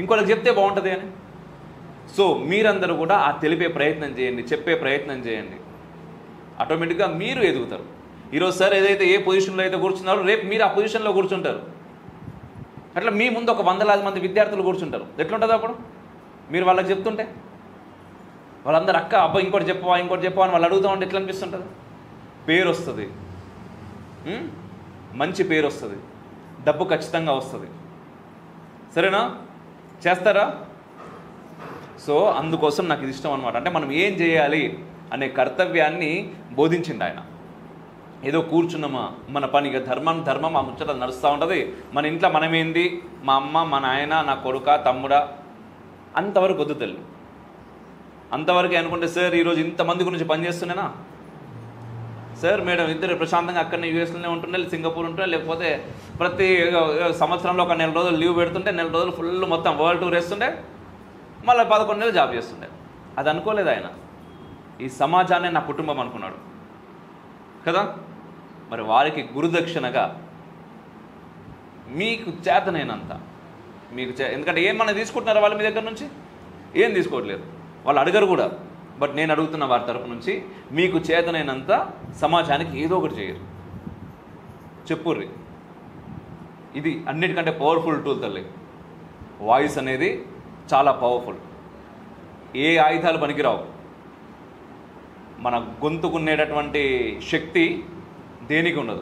ఇంకోళ్ళకి చెప్తే బాగుంటుంది అని. సో మీరందరూ కూడా ఆ తెలిపే ప్రయత్నం చేయండి, చెప్పే ప్రయత్నం చేయండి. ఆటోమేటిక్గా మీరు ఎదుగుతారు. ఈరోజు సార్ ఏదైతే ఏ పొజిషన్లో అయితే కూర్చున్నారో రేపు మీరు ఆ పొజిషన్లో కూర్చుంటారు. అట్లా మీ ముందు ఒక 100,000 మంది విద్యార్థులు కూర్చుంటారు. ఎట్లుంటుంది అప్పుడు మీరు వాళ్ళకి చెప్తుంటే? వాళ్ళందరూ అక్క అబ్బా ఇంకోటి చెప్పవా అని వాళ్ళు అడుగుతూ ఉంటే ఎట్లా అనిపిస్తుంటుంది? పేరు వస్తుంది, మంచి పేరు వస్తుంది, డబ్బు ఖచ్చితంగా వస్తుంది. సరేనా? చేస్తారా? సో అందుకోసం నాకు ఇది ఇష్టం అనమాట. అంటే మనం ఏం చేయాలి అనే కర్తవ్యాన్ని బోధించిండు ఆయన. ఏదో కూర్చున్నామా మన పనిగా ధర్మం ఆ ముచ్చట నడుస్తూ ఉంటుంది. మన ఇంట్లో మనమేంది, మా అమ్మ మా నాయన నా కొడుక తమ్ముడా అంతవరకు వద్దు తల్లి. అంతవరకే అనుకుంటే సార్ ఈరోజు ఇంతమంది గురించి పనిచేస్తున్నానా, సార్ మేడం ఇద్దరు ప్రశాంతంగా అక్కడనే యూఎస్లోనే ఉంటుండే, సింగపూర్ ఉంటుండే, లేకపోతే ప్రతి సంవత్సరంలో ఒక 4 రోజులు లీవ్ పెడుతుంటే 4 రోజులు ఫుల్ మొత్తం వరల్డ్ టూర్ వేస్తుండే, మళ్ళీ 11 నెలలు జాబ్ చేస్తుండే. అది అనుకోలేదు ఆయన. ఈ సమాజాన్ని నా కుటుంబం అనుకున్నాడు కదా. మరి వారికి గురుదక్షిణగా మీకు చేతనైనంత ఎందుకంటే ఏమన్నా తీసుకుంటున్నారా వాళ్ళ మీ దగ్గర నుంచి? ఏం తీసుకోవట్లేదు, వాళ్ళు అడగరు కూడా. బట్ నేను అడుగుతున్న వారి తరపు నుంచి మీకు చేతనైనంత సమాజానికి ఏదో ఒకటి చేయరు, చెప్పుర్రి. ఇది అన్నిటికంటే పవర్ఫుల్ టూల్ తల్లి. వాయిస్ అనేది చాలా పవర్ఫుల్. ఏ ఆయుధాలు పనికిరావు. మన గొంతుకునేటటువంటి శక్తి దేనికి ఉండదు.